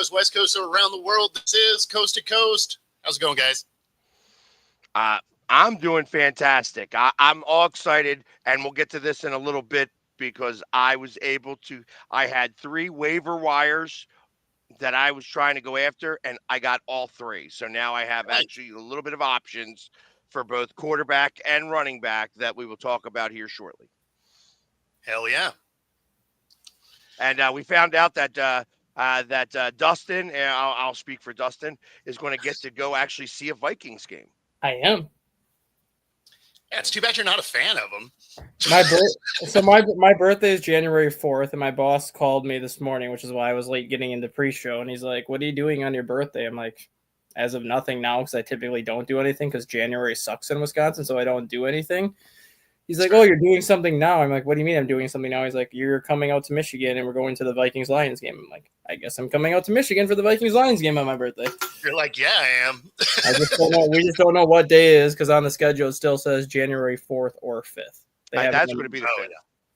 Coast, West Coast, or around the world. This is Coast to Coast. How's it going, guys? I'm doing fantastic. I'm all excited, and we'll get to this in a little bit because I had 3 waiver wires that I was trying to go after, and I got all 3. So now I have actually a little bit of options for both quarterback and running back that we will talk about here shortly. Hell yeah. And we found out that Dustin, and I'll speak for Dustin, is going to get to go actually see a Vikings game. I am. Yeah, it's too bad you're not a fan of them. My birthday is January 4th, and my boss called me this morning, which is why I was late getting into pre-show. And he's like, "What are you doing on your birthday?" I'm like, "As of nothing now, because I typically don't do anything because January sucks in Wisconsin, so I don't do anything." He's like, "Oh, you're doing something now." I'm like, "What do you mean I'm doing something now?" He's like, "You're coming out to Michigan, and we're going to the Vikings-Lions game." I'm like, "I guess I'm coming out to Michigan for the Vikings-Lions game on my birthday." You're like, "Yeah, I am." I just don't know. We just don't know what day it is because on the schedule it still says January 4th or 5th. That's going to be the 5th.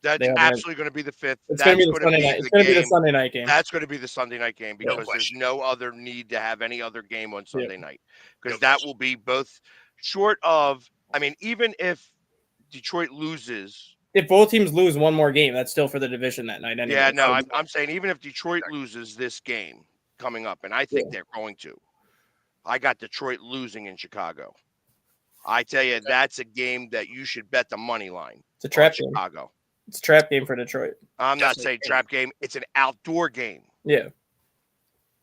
That's absolutely going to be the 5th. It's going to be the Sunday night. It's going to be the Sunday night game. That's going to be the Sunday night game because there's no other need to have any other game on Sunday night because that will be both short of. I mean, even if Detroit loses, if both teams lose one more game, that's still for the division that night. Anyway. Yeah, no, I'm saying even if Detroit loses this game coming up, and I think they're going to. I got Detroit losing in Chicago. I tell you, that's a game that you should bet the money line. It's a trap game. Chicago. It's a trap game for Detroit. I'm not saying trap game. It's an outdoor game. Yeah.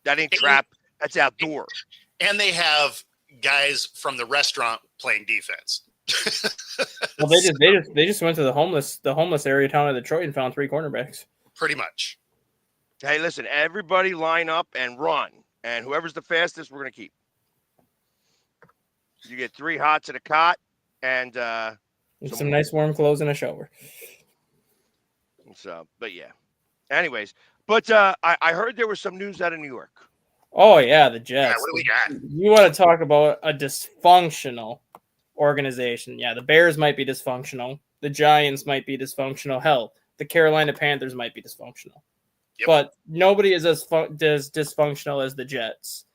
That ain't trap. That's outdoor. And they have guys from the restaurant playing defense. Well, they just went to the homeless area town of Detroit and found 3 cornerbacks. Pretty much. Hey, listen, everybody line up and run, and whoever's the fastest, we're gonna keep. You get 3 hots at a cot, and some nice warm clothes and a shower. So, but yeah. Anyways, but I heard there was some news out of New York. Oh yeah, the Jets. Yeah, what do we got? You want to talk about a dysfunctional organization? Yeah, the Bears might be dysfunctional. The Giants might be dysfunctional. Hell, the Carolina Panthers might be dysfunctional. Yep. But nobody is as dysfunctional as the Jets.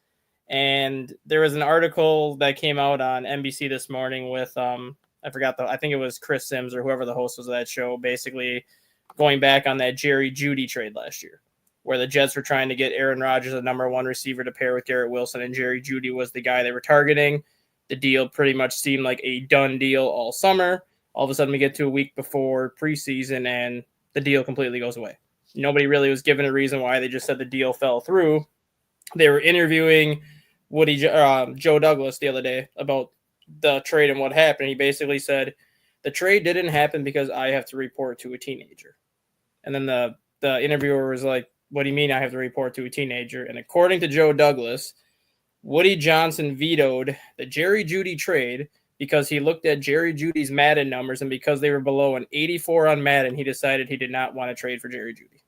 And there was an article that came out on NBC this morning with I think it was Chris Sims or whoever the host was of that show, basically going back on that Jerry Jeudy trade last year, where the Jets were trying to get Aaron Rodgers, the number 1 receiver, to pair with Garrett Wilson, and Jerry Jeudy was the guy they were targeting. The deal pretty much seemed like a done deal all summer. All of a sudden, we get to a week before preseason, and the deal completely goes away. Nobody really was given a reason why. They just said the deal fell through. They were interviewing Joe Douglas the other day about the trade and what happened. He basically said, the trade didn't happen because I have to report to a teenager. And then the interviewer was like, what do you mean I have to report to a teenager? And according to Joe Douglas, Woody Johnson vetoed the Jerry Jeudy trade because he looked at Jerry Jeudy's Madden numbers, and because they were below an 84 on Madden, he decided he did not want to trade for Jerry Jeudy.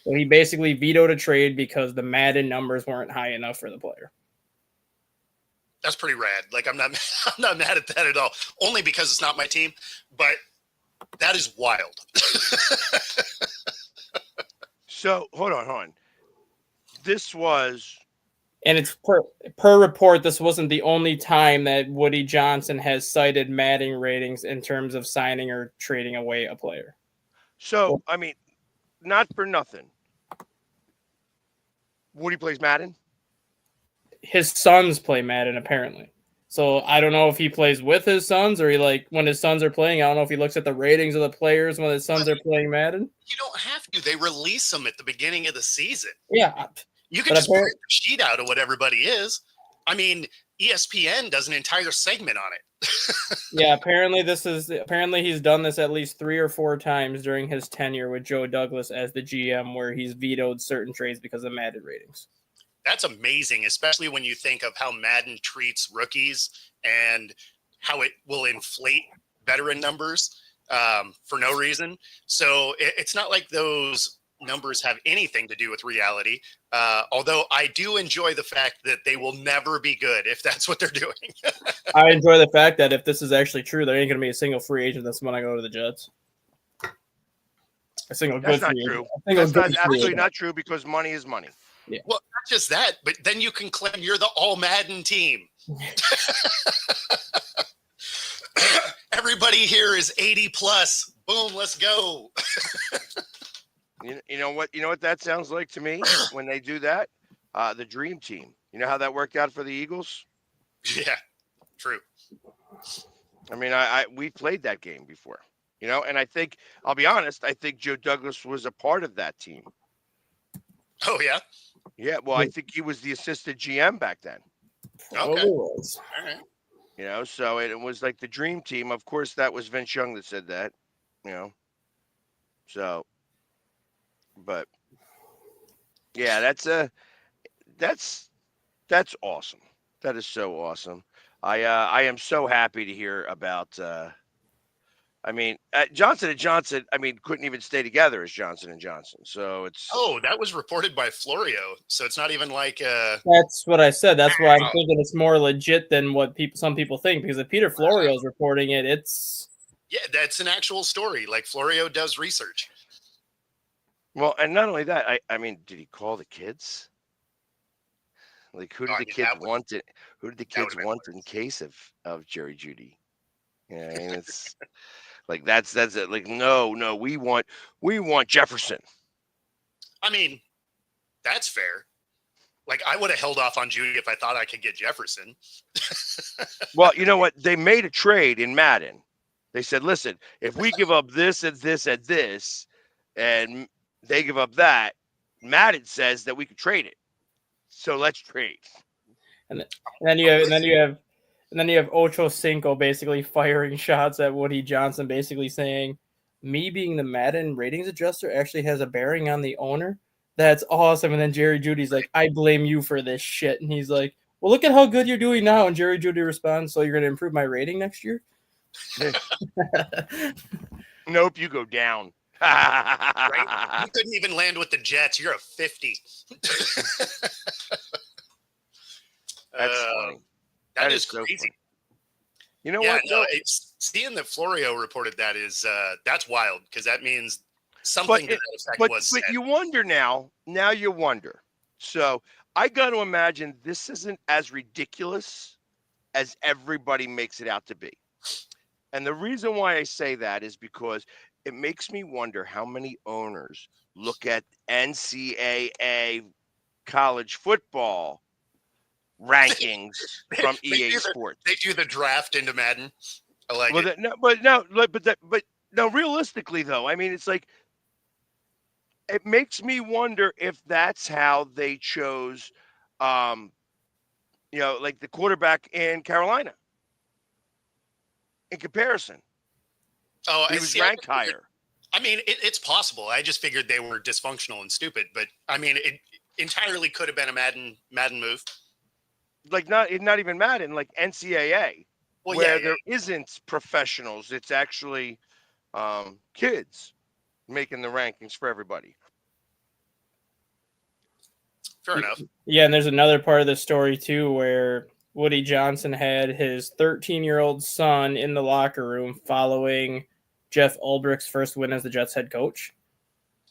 So he basically vetoed a trade because the Madden numbers weren't high enough for the player. That's pretty rad. Like, I'm not mad at that at all. Only because it's not my team, but that is wild. So hold on. This was, and it's per report, this wasn't the only time that Woody Johnson has cited Madden ratings in terms of signing or trading away a player. So, I mean, not for nothing. Woody plays Madden? His sons play Madden, apparently. So I don't know if he plays with his sons or when his sons are playing, I don't know if he looks at the ratings of the players when his sons are playing Madden. You don't have to. They release them at the beginning of the season. Yeah. You can just print the sheet out of what everybody is. I mean, ESPN does an entire segment on it. Yeah, apparently he's done this at least 3 or 4 times during his tenure with Joe Douglas as the GM, where he's vetoed certain trades because of Madden ratings. That's amazing, especially when you think of how Madden treats rookies and how it will inflate veteran numbers for no reason. So it's not like those numbers have anything to do with reality. Although I do enjoy the fact that they will never be good if that's what they're doing. I enjoy the fact that if this is actually true, there ain't going to be a single free agent that's when I go to the Jets. That's not true. That's absolutely not true because money is money. Well, not just that, but then you can claim you're the all Madden team. Everybody here is 80 plus. Boom, let's go. You know what that sounds like to me when they do that? The dream team. You know how that worked out for the Eagles? Yeah, true. I mean, we played that game before, and I think, I'll be honest, I think Joe Douglas was a part of that team. Oh, yeah? Yeah, well, I think he was the assistant GM back then. Probably Okay. was. All right. So it was like the dream team. Of course, that was Vince Young that said that, So, but yeah, that's awesome. That is so awesome. I am so happy to hear about. Johnson & Johnson, couldn't even stay together as Johnson & Johnson. So it's. Oh, that was reported by Florio. So it's not even like. That's what I said. That's why I'm thinking it's more legit than what some people think. Because if Peter Florio is reporting it, it's. Yeah, that's an actual story. Like Florio does research. Well, and not only that, did he call the kids? Like, who did the kids want it? Who did the kids want in case of Jerry Jeudy? Yeah, it's like that's it. Like, no, we want Jefferson. I mean, that's fair. Like, I would have held off on Jeudy if I thought I could get Jefferson. Well, you know what? They made a trade in Madden. They said, listen, if we give up this and this and this, and they give up that, Madden says that we could trade it. So let's trade. And then you have Ocho Cinco basically firing shots at Woody Johnson, basically saying, "Me being the Madden ratings adjuster actually has a bearing on the owner. That's awesome." And then Jerry Judy's like, "I blame you for this shit." And he's like, "Well, look at how good you're doing now." And Jerry Judy responds, "So you're going to improve my rating next year?" Nope, you go down. Right? You couldn't even land with the Jets. You're a 50. That's funny. That is so crazy. Funny. You know what? No, seeing that Florio reported that is that's wild, because that means something to that effect was said. But you wonder now. Now you wonder. So I got to imagine this isn't as ridiculous as everybody makes it out to be. And the reason why I say that is because it makes me wonder how many owners look at NCAA college football rankings from EA Sports. They do the draft into Madden. I like it. But realistically though, it's like, it makes me wonder if that's how they chose, like the quarterback in Carolina. In comparison, he was ranked higher. It's possible. I just figured they were dysfunctional and stupid, but it entirely could have been a Madden move. Like not even Madden, like NCAA, there isn't professionals. It's actually kids making the rankings for everybody. Fair enough. Yeah, and there's another part of the story too where Woody Johnson had his 13-year-old son in the locker room following Jeff Ulbricht's first win as the Jets head coach.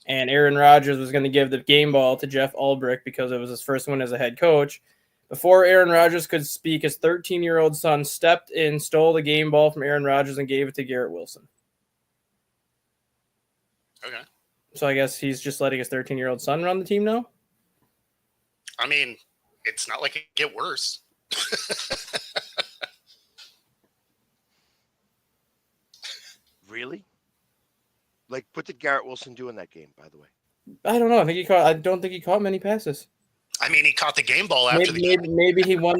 And Aaron Rodgers was going to give the game ball to Jeff Ulbricht because it was his first win as a head coach. Before Aaron Rodgers could speak, his 13-year-old son stepped in, stole the game ball from Aaron Rodgers, and gave it to Garrett Wilson. Okay. So I guess he's just letting his 13-year-old son run the team now? It's not like it can get worse. Really? Like, what did Garrett Wilson do in that game, by the way? I don't know. I don't think he caught many passes. He caught the game ball after the game. Maybe he won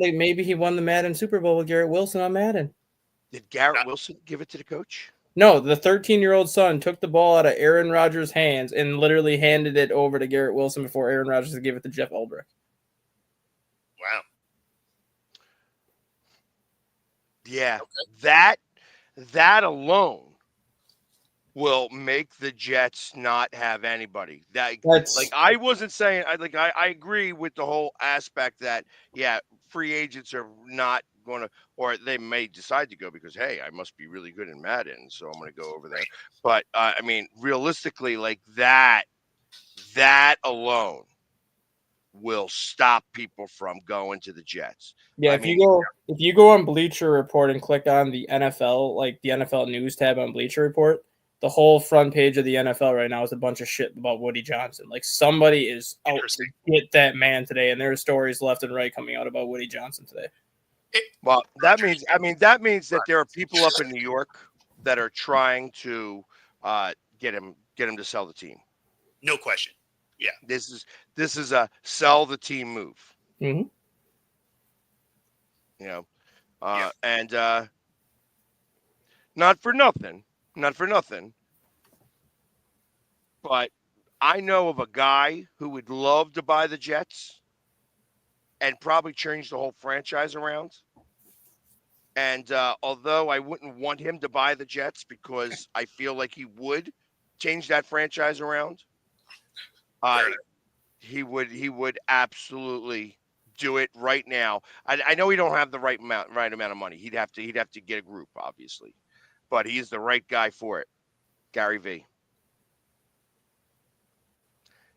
the Madden Super Bowl with Garrett Wilson on Madden. Did Garrett Wilson give it to the coach? No, the 13-year-old son took the ball out of Aaron Rodgers' hands and literally handed it over to Garrett Wilson before Aaron Rodgers could give it to Jeff Ulbricht. Wow. Yeah, okay. That alone will make the Jets not have anybody. I wasn't saying I agree with the whole aspect that free agents are not going to, or they may decide to go because, hey, I must be really good in Madden, so I'm going to go over there. But realistically, like that alone will stop people from going to the Jets. Yeah, I if mean, you go on Bleacher Report and click on the NFL, like the NFL news tab on Bleacher Report, the whole front page of the NFL right now is a bunch of shit about Woody Johnson. Like somebody is out to Interesting. get that man today, and there are stories left and right coming out about Woody Johnson today. well, that means that there are people up in New York that are trying to get him to sell the team. No question. This is a sell the team move. Mm-hmm. You know, Yeah. and not for nothing, but I know of a guy who would love to buy the Jets and probably change the whole franchise around. And although I wouldn't want him to buy the Jets because I feel like he would change that franchise around, Fair enough. he would absolutely do it right now. I know he don't have the right amount of money. He'd have to get a group, obviously, but he's the right guy for it. Gary V.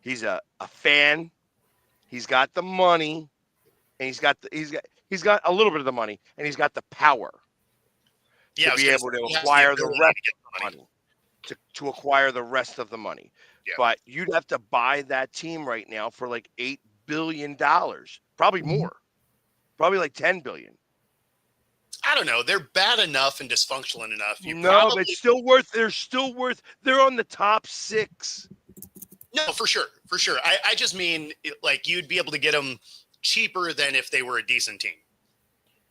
He's a fan. He's got the money, and he's got a little bit of the money, and he's got the power Yeah, I to was be gonna able say, to he has acquire the ability rest to get of the money. money. To acquire the rest of the money. Yeah. But you'd have to buy that team right now for like $8 billion, probably more, probably like $10 billion. I don't know. They're bad enough and dysfunctional enough. But it's still worth. They're on the top 6. No, for sure. I just mean like you'd be able to get them cheaper than if they were a decent team.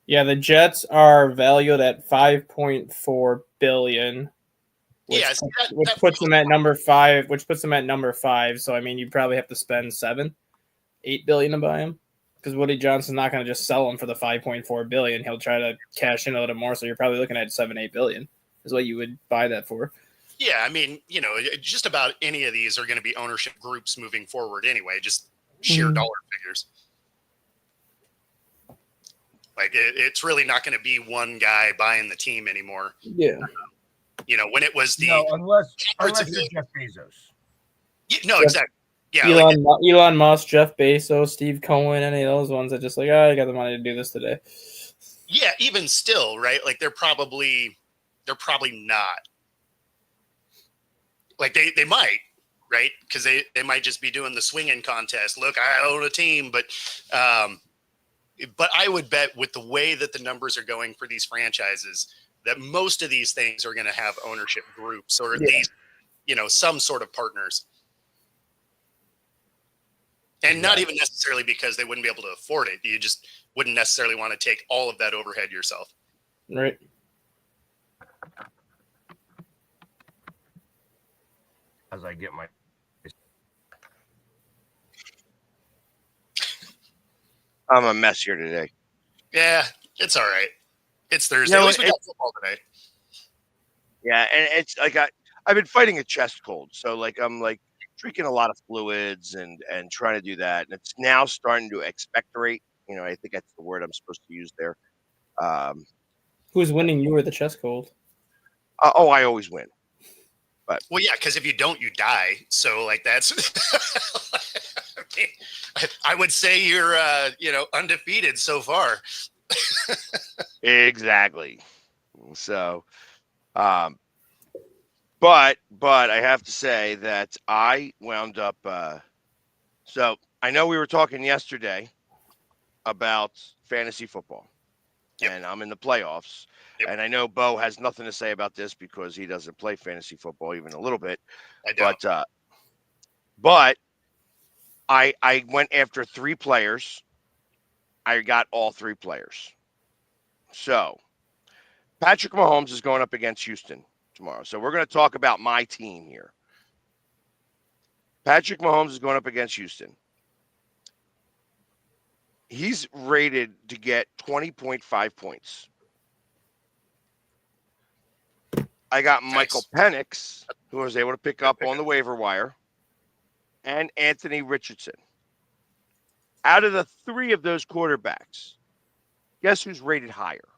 Yeah, the Jets are valued at $5.4 billion. Which puts them at number 5. Which puts them at number 5. So I mean, you probably have to spend $8 billion to buy him, because Woody Johnson's not going to just sell him for the $5.4 billion. He'll try to cash in a little more. So you're probably looking at $7-8 billion is what you would buy that for. Yeah, I mean, just about any of these are going to be ownership groups moving forward anyway. Just sheer dollar figures. Like it's really not going to be one guy buying the team anymore. Yeah. When it was the unless you're Jeff Bezos. Exactly. Yeah, Elon Musk, Jeff Bezos, Steve Cohen, any of those ones that just like, I got the money to do this today. Yeah, even still, right? Like they're probably not. Like they might, right? Because they might just be doing the swinging contest. Look, I own a team, but I would bet with the way that the numbers are going for these franchises, that most of these things are going to have ownership groups, or at least, some sort of partners. And not even necessarily because they wouldn't be able to afford it. You just wouldn't necessarily want to take all of that overhead yourself. Right. As I get my I'm a mess here today. Yeah, it's all right. It's Thursday. At least we got football today. Yeah, and it's like I've been fighting a chest cold, so like I'm like drinking a lot of fluids and trying to do that, and it's now starting to expectorate. I think that's the word I'm supposed to use there. Who's winning, you or the chest cold? I always win. But well, yeah, because if you don't, you die. So like that's. I would say you're undefeated so far. Exactly. So, but I have to say that I wound up. So I know we were talking yesterday about fantasy football, and I'm in the playoffs. Yep. And I know Bo has nothing to say about this because he doesn't play fantasy football even a little bit. I don't. But I went after 3 players. I got all 3 players. So Patrick Mahomes is going up against Houston tomorrow. So we're going to talk about my team here. Patrick Mahomes is going up against Houston. He's rated to get 20.5 points. I got Michael Penix, who I was able to pick up on the waiver wire, and Anthony Richardson. Out of the 3 of those quarterbacks, guess who's rated higher?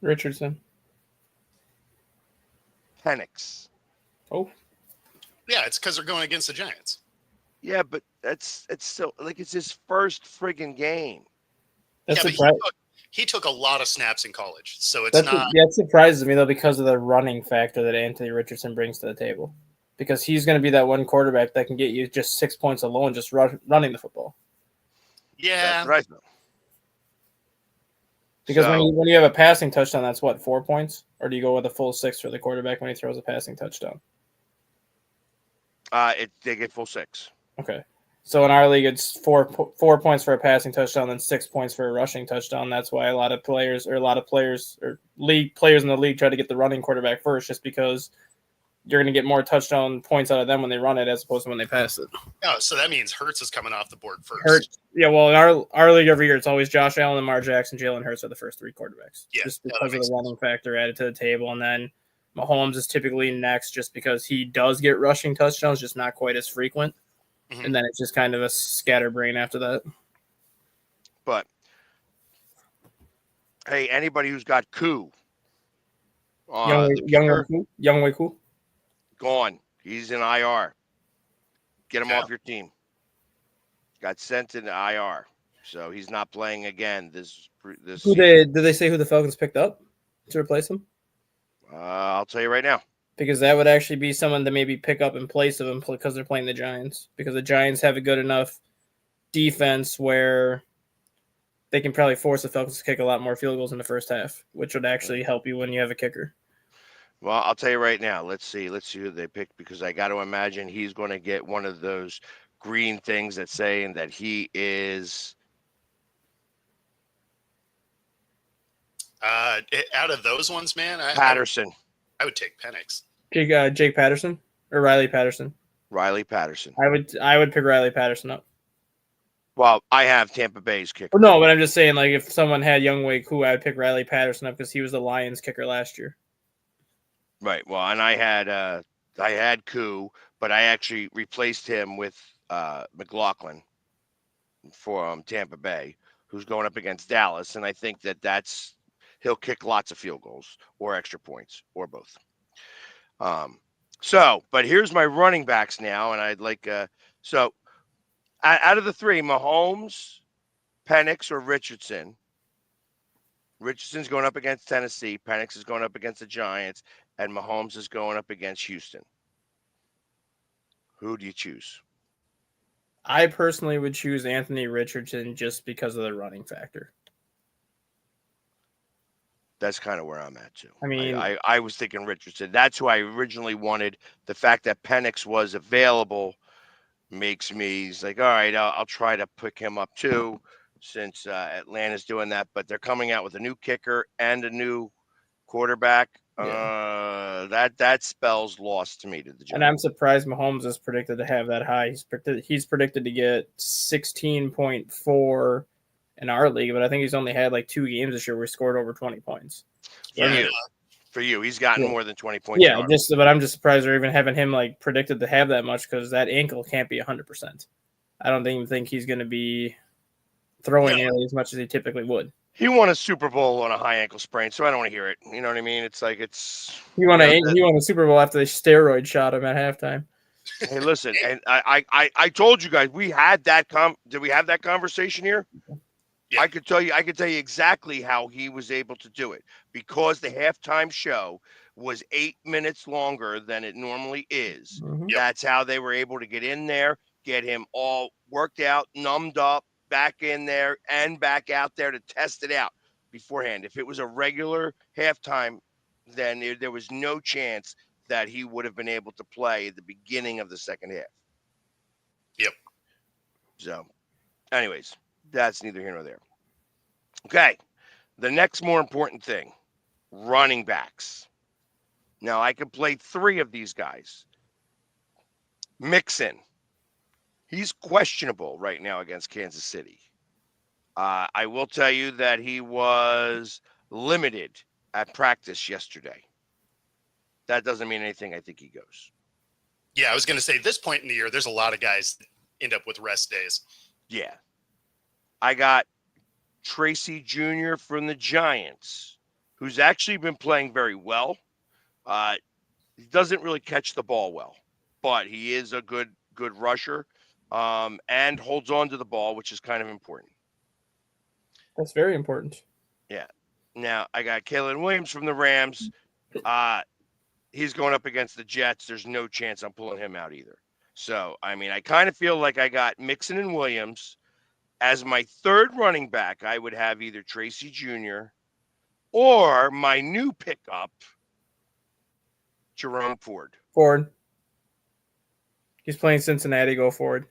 Richardson. Penix. Oh. Yeah, it's because they're going against the Giants. Yeah, but it's still like it's his first friggin' game. That's Yeah, but surpri- he took a lot of snaps in college, so it's that's not. that surprises me though because of the running factor that Anthony Richardson brings to the table. Because he's going to be that one quarterback that can get you just 6 points alone just running the football. Yeah, That's what I thought. Because So, when you have a passing touchdown, that's what, 4 points, or do you go with a full 6 for the quarterback when he throws a passing touchdown? they get full 6. Okay. So in our league, it's 4 points for a passing touchdown, then 6 points for a rushing touchdown. That's why a lot of players or league players in the league try to get the running quarterback first, just because you're going to get more touchdown points out of them when they run it as opposed to when they pass it. oh, so that means Hurts is coming off the board first. Hurts, yeah. Well, in our league every year, it's always Josh Allen, Lamar Jackson, Jalen Hurts are the first 3 quarterbacks, Yeah, just that because of makes the running factor added to the table, and then Mahomes is typically next, just because he does get rushing touchdowns, just not quite as frequent. Mhm. And then it's just kind of a scatterbrain after that. But hey, anybody who's got Koo, the kicker, Young Wei Koo. gone. He's in IR. Get him Yeah. off your team. Got sent into IR, so he's not playing again this Did season. they say who the Falcons picked up to replace him? I'll tell you right now. Because that would actually be someone to maybe pick up in place of him because they're playing the Giants. Because the Giants have a good enough defense where they can probably force the Falcons to kick a lot more field goals in the first half, which would actually help you when you have a kicker. Well, I'll tell you right now. Let's see who they picked, because I got to imagine he's going to get one of those green things that's saying that he is. Out of those ones, man, Patterson. I would take Penix. Jake Patterson or Riley Patterson. Riley Patterson. I would pick Riley Patterson up. Well, I have Tampa Bay's kicker. Well, no, but I'm just saying, like, if someone had Young Wei Koo, I would pick Riley Patterson up because he was the Lions kicker last year. Right. Well, and I had Koo, but I actually replaced him with McLaughlin for Tampa Bay, who's going up against Dallas, and I think he'll kick lots of field goals or extra points or both. But here's my running backs now, and I'd like out of the 3, Mahomes, Penix, or Richardson. Richardson's going up against Tennessee. Penix is going up against the Giants, and Mahomes is going up against Houston. Who do you choose? I personally would choose Anthony Richardson just because of the running factor. That's kind of where I'm at too. I mean, I was thinking Richardson. That's who I originally wanted. The fact that Penix was available makes me like, all right, I'll try to pick him up too, since Atlanta's doing that. But they're coming out with a new kicker and a new quarterback. That spells loss to me to the Giants. And I'm surprised Mahomes is predicted to have that high. He's predicted to get 16.4 in our league, but I think he's only had like 2 games this year where he scored over 20 points. For you, he's gotten Yeah. more than 20 points. Yeah, but I'm just surprised they're even having him like predicted to have that much because that ankle can't be 100%. I don't even think he's going to be throwing nearly as much as he typically would. He won a Super Bowl on a high ankle sprain, so I don't want to hear it. You know what I mean? It's like he won a Super Bowl after they steroid shot him at halftime. Hey, listen, and I told you guys we had that did we have that conversation here? Yeah. I could tell you exactly how he was able to do it, because the halftime show was 8 minutes longer than it normally is. Mhm. Yep. That's how they were able to get in there, get him all worked out, numbed up, back in there and back out there to test it out beforehand. If it was a regular halftime, then there was no chance that he would have been able to play at the beginning of the second half. Yep. So, anyways, that's neither here nor there. Okay. The next more important thing, running backs. Now, I could play 3 of these guys. Mixon. He's questionable right now against Kansas City. I will tell you that he was limited at practice yesterday. That doesn't mean anything. I think he goes. Yeah, I was going to say, this point in the year, there's a lot of guys that end up with rest days. Yeah. I got Tracy Jr. from the Giants, who's actually been playing very well. He doesn't really catch the ball well, but he is a good rusher. and holds on to the ball, which is kind of important. That's very important. Now I got Caleb Williams from the Rams. He's going up against the Jets. There's no chance I'm pulling him out either. So, I mean, I kind of feel like I got Mixon and Williams. As my third running back, I would have either Tracy Jr. or my new pickup, Jerome Ford. Ford. He's playing Cincinnati. Go Ford.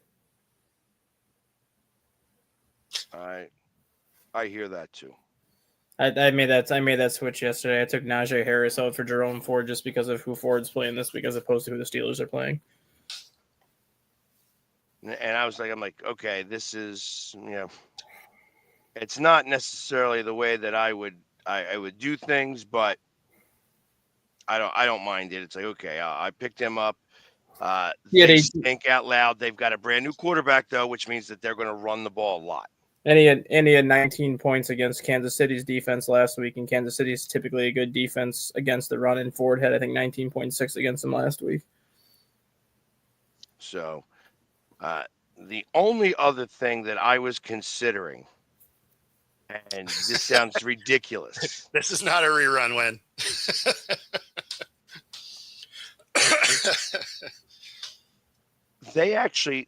I hear that too. I made that switch yesterday. I took Najee Harris out for Jerome Ford just because of who Ford's playing this week as opposed to who the Steelers are playing. And I'm like, okay, this is, it's not necessarily the way that I would do things, but I don't mind it. It's like, okay, I picked him up. They think out loud. They've got a brand new quarterback though, which means that they're going to run the ball a lot. And he had 19 points against Kansas City's defense last week, and Kansas City is typically a good defense against the run, and Ford had, I think, 19.6 against them last week. So the only other thing that I was considering, and this sounds ridiculous. This is not a rerun win.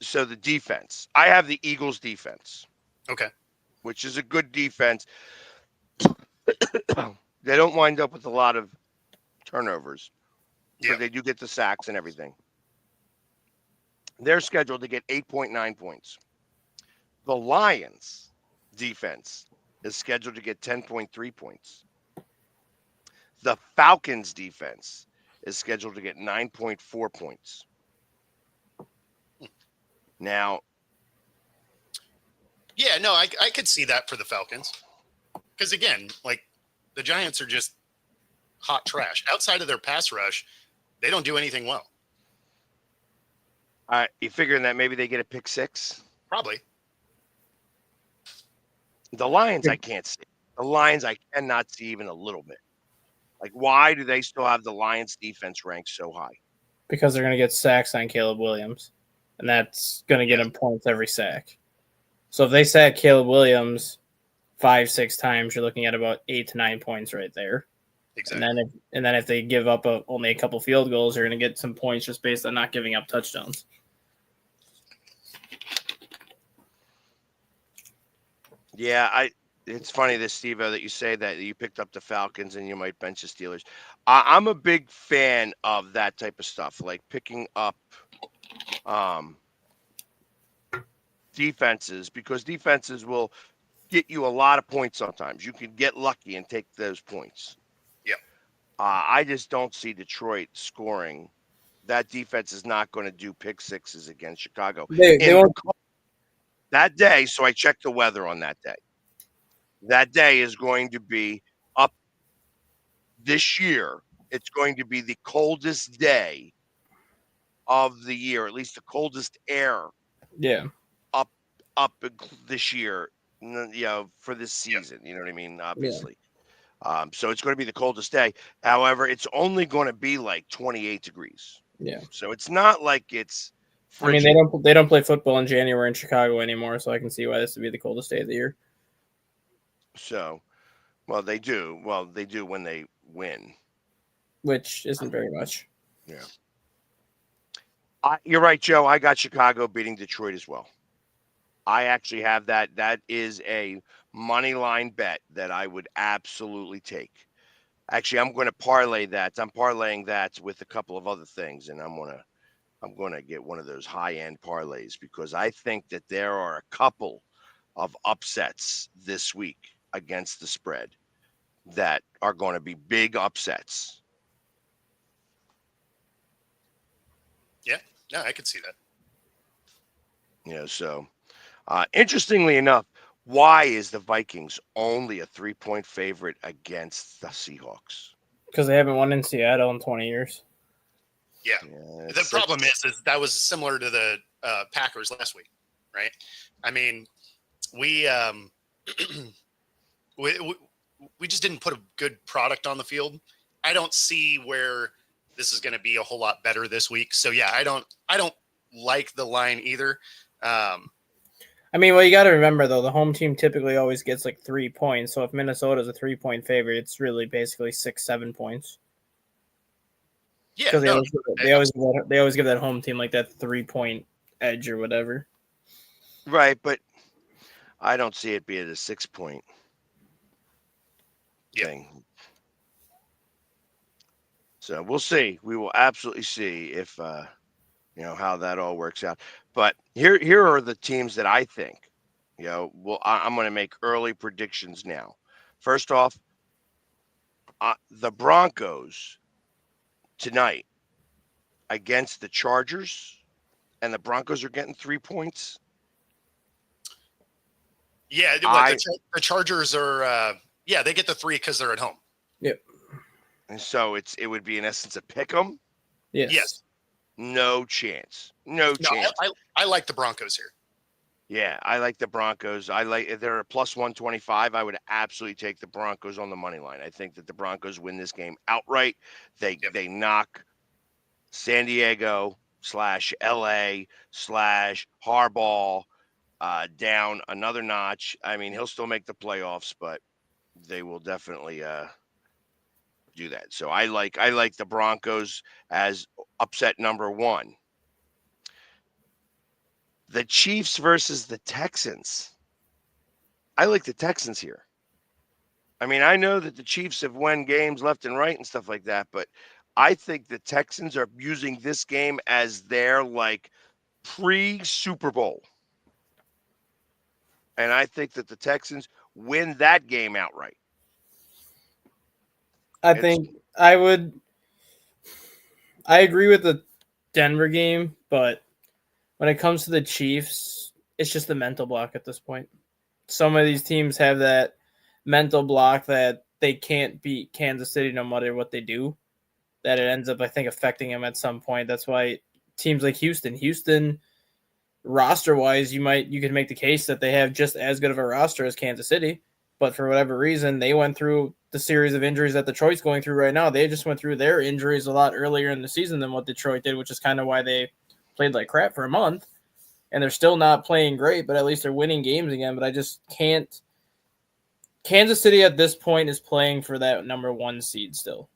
So the defense, I have the Eagles defense. Okay. Which is a good defense. They don't wind up with a lot of turnovers. Yeah. But they do get the sacks and everything. They're scheduled to get 8.9 points. The Lions defense is scheduled to get 10.3 points. The Falcons defense is scheduled to get 9.4 points. Now, yeah, no, I could see that for the Falcons. Because, again, like, the Giants are just hot trash. Outside of their pass rush, they don't do anything well. You figuring that maybe they get a pick six? Probably. The Lions, I can't see. The Lions, I cannot see even a little bit. Like, why do they still have the Lions defense ranked so high? Because they're going to get sacks on Caleb Williams, and that's going to get him points every sack. So if they sack Caleb Williams 5-6 times, you're looking at about 8 to 9 points right there. Exactly. And then if they give up only a couple field goals, you're going to get some points just based on not giving up touchdowns. Yeah, it's funny, this Steve-O, that you say that you picked up the Falcons and you might bench the Steelers. I'm a big fan of that type of stuff, like picking up defenses, because defenses will get you a lot of points sometimes. You can get lucky and take those points. Yeah. I just don't see Detroit scoring. That defense is not going to do pick sixes against Chicago. They won't. That day, so I checked the weather on that day. That day is going to be up this year. It's going to be the coldest day of the year, at least the coldest air. Yeah. Up this year, for this season. You know what I mean? Obviously. Yeah. So it's going to be the coldest day. However, it's only going to be like 28 degrees. Yeah. So it's not like it's frigid. I mean, they don't play football in January in Chicago anymore, so I can see why this would be the coldest day of the year. So, well, they do. Well, they do when they win. Which isn't very much. Yeah. You're right, Joe. I got Chicago beating Detroit as well. I actually have that. That is a money line bet that I would absolutely take. Actually, I'm going to parlay that. I'm parlaying that with a couple of other things, and I'm going to get one of those high-end parlays, because I think that there are a couple of upsets this week against the spread that are going to be big upsets. Yeah, no, I could see that. So interestingly enough, why is the Vikings only a 3-point favorite against the Seahawks? Because they haven't won in Seattle in 20 years. Yeah. The problem is that was similar to the Packers last week, right? I mean, we just didn't put a good product on the field. I don't see where this is going to be a whole lot better this week. So yeah, I don't like the line either. I mean, well, you got to remember though, the home team typically always gets like 3 points. So if Minnesota's a 3-point favorite, it's really basically 6-7 points. Yeah, Because no, they always give that home team like that 3-point edge or whatever. Right, but I don't see it being a 6-point Yeah. thing. So we'll see. We will absolutely see if how that all works out. But here are the teams that I think, I'm going to make early predictions now. First off, the Broncos tonight against the Chargers, and the Broncos are getting 3 points. Yeah, the Chargers are. They get the 3 because they're at home. Yep. And so it would be in essence a pick 'em. Yes. No chance. No chance. I like the Broncos here. Yeah, I like the Broncos. They're a plus 125. I would absolutely take the Broncos on the money line. I think that the Broncos win this game outright. They knock San Diego /LA /Harbaugh down another notch. I mean, he'll still make the playoffs, but they will definitely do that. So I like the Broncos as upset number 1. The Chiefs versus the Texans. I like the Texans here. I mean, I know that the Chiefs have won games left and right and stuff like that, but I think the Texans are using this game as their pre-Super Bowl. And I think that the Texans win that game outright. I agree with the Denver game, but when it comes to the Chiefs, it's just the mental block at this point. Some of these teams have that mental block that they can't beat Kansas City no matter what they do, that it ends up, I think, affecting them at some point. That's why teams like Houston, roster-wise, you could make the case that they have just as good of a roster as Kansas City, but for whatever reason, they went through the series of injuries that Detroit's going through right now. They just went through their injuries a lot earlier in the season than what Detroit did, which is kind of why they played like crap for a month, and they're still not playing great, but at least they're winning games again. But I just can't. Kansas City at this point is playing for that number 1 seed still.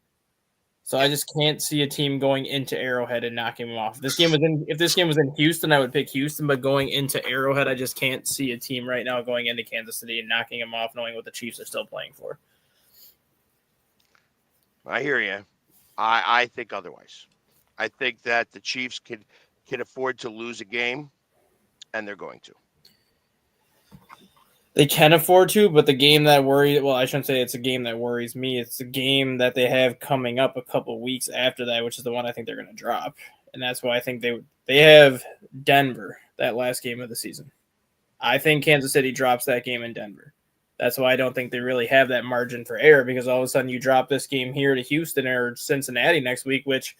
So I just can't see a team going into Arrowhead and knocking them off. If this game was in Houston, I would pick Houston, but going into Arrowhead, I just can't see a team right now going into Kansas City and knocking them off, knowing what the Chiefs are still playing for. I hear you. I think otherwise. I think that the Chiefs can afford to lose a game, and they're going to. They can afford to, but the game that I shouldn't say it's a game that worries me. It's a game that they have coming up a couple weeks after that, which is the one I think they're going to drop. And that's why I think they have Denver, that last game of the season. I think Kansas City drops that game in Denver. That's why I don't think they really have that margin for error, because all of a sudden you drop this game here to Houston or Cincinnati next week, which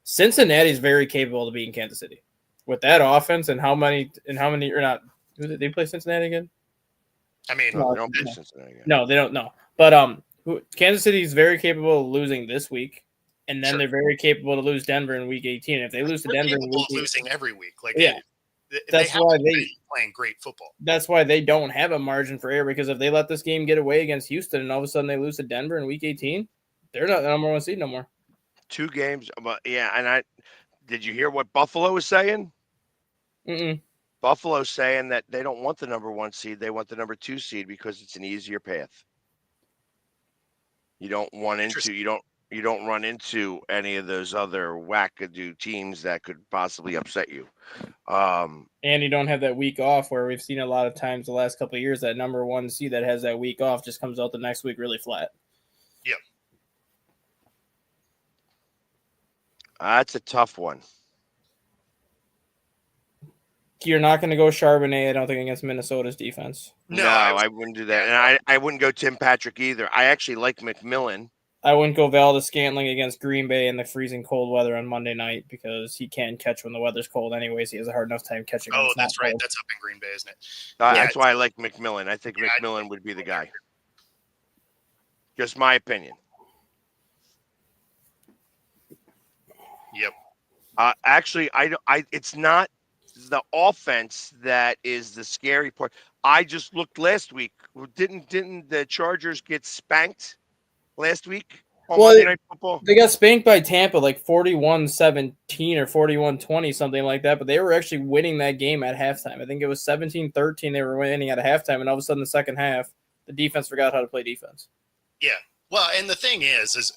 Cincinnati is very capable of beating Kansas City with that offense and how many or not. Did they play Cincinnati again? I mean, No, they don't play Cincinnati again. No, they don't know. But Kansas City is very capable of losing this week, and then they're very capable to lose Denver in Week 18. If they lose to Denver in Week 18, losing every week, that's why they're playing great football. That's why they don't have a margin for error, because if they let this game get away against Houston and all of a sudden they lose to Denver in Week 18, they're not the number 1 seed no more. 2 games, but yeah. And did you hear what Buffalo was saying? Mm-mm. Buffalo's saying that they don't want the number 1 seed; they want the number 2 seed because it's an easier path. You don't run into any of those other wackadoo teams that could possibly upset you. And you don't have that week off, where we've seen a lot of times the last couple of years that number 1 seed that has that week off just comes out the next week really flat. Yep. That's a tough one. You're not going to go Charbonnet, I don't think, against Minnesota's defense. No, I wouldn't do that. And I wouldn't go Tim Patrick either. I actually like McMillan. I wouldn't go Valdez-Scantling against Green Bay in the freezing cold weather on Monday night, because he can't catch when the weather's cold anyways. He has a hard enough time catching. Oh, that's right. That's up in Green Bay, isn't it? That's why I like McMillan. I think McMillan would be the guy. Just my opinion. Yep. Actually, it's not the offense that is the scary part. I just looked last week. Didn't the Chargers get spanked last week on Well, Monday Night Football? They got spanked by Tampa like 41-17 or 41-20, something like that, but they were actually winning that game at halftime. I think it was 17-13 they were winning at a halftime, and all of a sudden the second half, the defense forgot how to play defense. Yeah. Well, and the thing is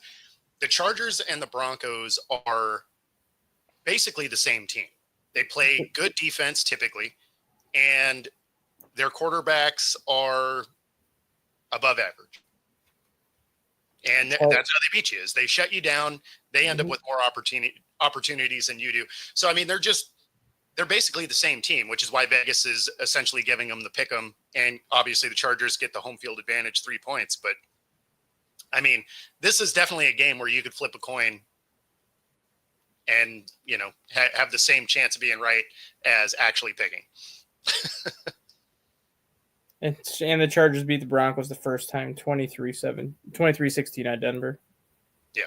the Chargers and the Broncos are basically the same team. They play good defense typically, and their quarterbacks are above average. And that's how they beat you is they shut you down. They end up with more opportunities than you do. So, I mean, they're basically the same team, which is why Vegas is essentially giving them the pick 'em. And obviously the Chargers get the home field advantage, 3 points. But I mean, this is definitely a game where you could flip a coin and, have the same chance of being right as actually picking. And the Chargers beat the Broncos the first time, 23-16 at Denver. Yeah.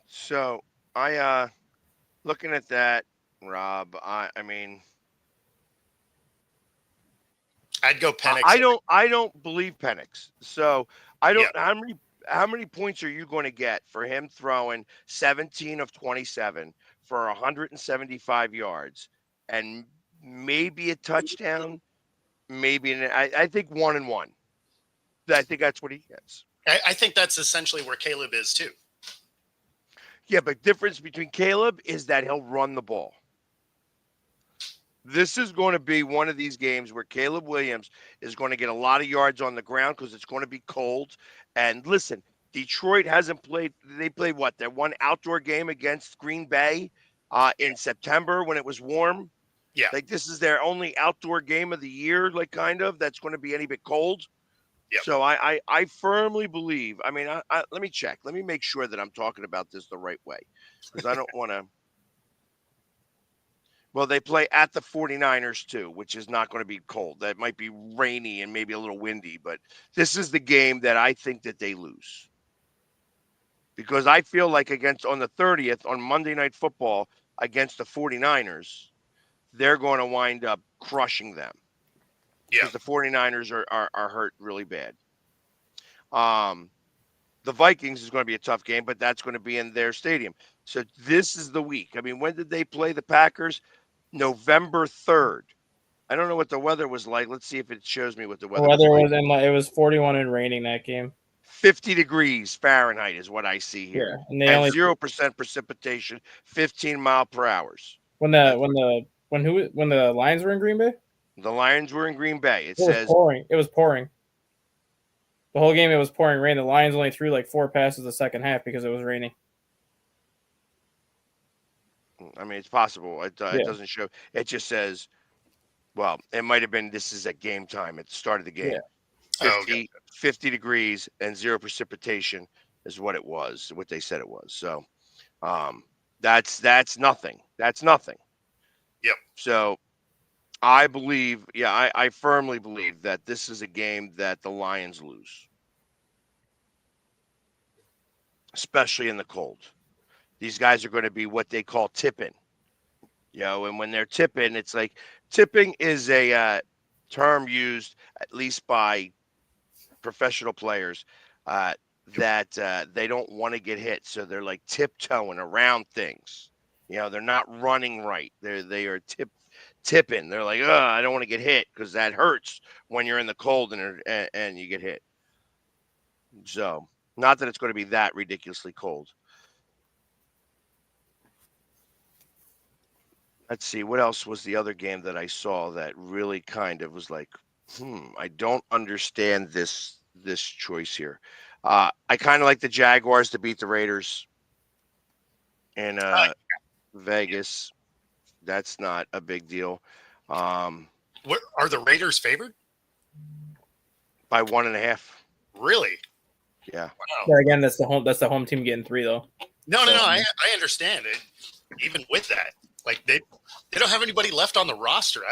So I looking at that, Rob, I mean I'd go Penix. I don't believe Penix. So I don't how many points are you going to get for him throwing 17 of 27 for 175 yards and maybe a touchdown? Maybe I think 1 and 1. I think that's what he gets. I think that's essentially where Caleb is too. Yeah, but difference between Caleb is that he'll run the ball. This is going to be one of these games where Caleb Williams is going to get a lot of yards on the ground because it's going to be cold. And listen, Detroit hasn't played. They played what? Their one outdoor game against Green Bay in September when it was warm. Yeah. Like this is their only outdoor game of the year, like kind of, that's going to be any bit cold. Yep. So I firmly believe, I mean, let me check. Let me make sure that I'm talking about this the right way because I don't want to. Well, they play at the 49ers too, which is not going to be cold. That might be rainy and maybe a little windy, but this is the game that I think that they lose. Because I feel like on the 30th on Monday Night Football against the 49ers, they're going to wind up crushing them. Yeah. Because the 49ers are hurt really bad. The Vikings is going to be a tough game, but that's going to be in their stadium. So this is the week. I mean, when did they play the Packers? November 3rd. I don't know what the weather was like. Let's see if it shows me what the weather was like. It was 41 and raining that game. 50 degrees Fahrenheit is what I see here. Yeah, and they only 0% precipitation, 15 mile per hour. When the Lions were in Green Bay? The Lions were in Green Bay. It was pouring. It was pouring. The whole game it was pouring rain. The Lions only threw like 4 passes the second half because it was raining. I mean, it's possible. It doesn't show. It just says, well, it might have been this is at game time at the start of the game. Yeah. 50 degrees and 0 precipitation is what it was, what they said it was. So that's nothing. That's nothing. Yep. So I believe, I firmly believe that this is a game that the Lions lose, especially in the cold. These guys are going to be what they call tipping, and when they're tipping, it's like tipping is a term used at least by professional players that they don't want to get hit. So they're like tiptoeing around things. They're not running right. They are tipping. They're like, I don't want to get hit because that hurts when you're in the cold and you get hit. So not that it's going to be that ridiculously cold. Let's see. What else was the other game that I saw that really kind of was like, I don't understand this choice here. I kind of like the Jaguars to beat the Raiders in Vegas. That's not a big deal. What are the Raiders favored? By 1.5. Really? Yeah. Wow. Yeah, again, that's the home team getting 3 though. No. I understand it. Even with that, like they don't have anybody left on the roster.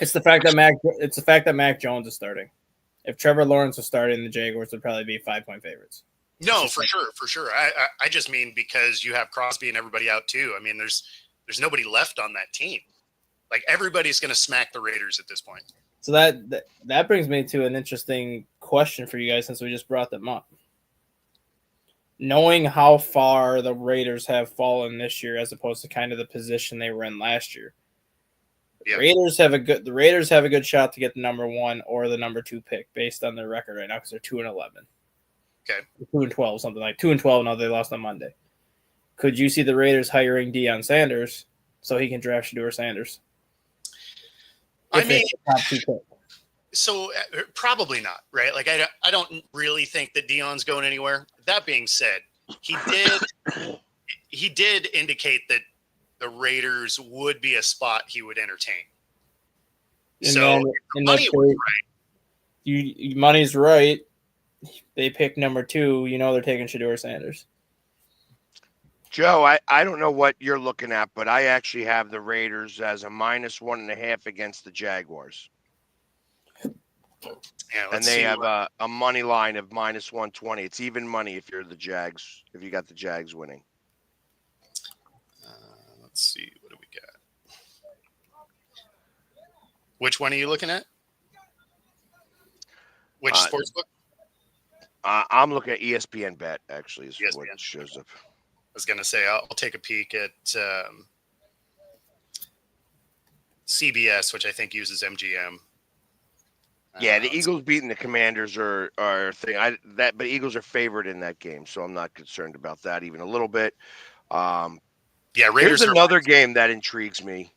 It's the fact that Mac Jones is starting. If Trevor Lawrence was starting, the Jaguars would probably be 5-point favorites. No, for sure. I just mean because you have Crosby and everybody out too. I mean, there's nobody left on that team. Like everybody's going to smack the Raiders at this point. So that brings me to an interesting question for you guys since we just brought them up. Knowing how far the Raiders have fallen this year as opposed to kind of the position they were in last year. The Yep. Raiders have a good shot to get the number 1 or the number 2 pick based on their record right now because they're 2-11. Okay. 2-12, something like 2-12. No, they lost on Monday. Could you see the Raiders hiring Deion Sanders so he can draft Shedeur Sanders? I mean, top 2 pick. So probably not, right? Like I don't really think that Deion's going anywhere. That being said, he did indicate that the Raiders would be a spot he would entertain. And so then, in money that was trade, money's right. They pick number 2. You know they're taking Shedeur Sanders. Joe, I don't know what you're looking at, but I actually have the Raiders as a -1.5 against the Jaguars. Yeah, And they have a money line of -120. It's even money if you're the Jags, if you got the Jags winning. Let's see, what do we got? Which one are you looking at? Which sports book? I'm looking at ESPN Bet, actually, is ESPN. what shows up. I was going to say, I'll take a peek at CBS, which I think uses MGM. Yeah, the Eagles beating the Commanders are a thing. But Eagles are favored in that game, so I'm not concerned about that even a little bit. Yeah, Here's Raiders are another game that intrigues me.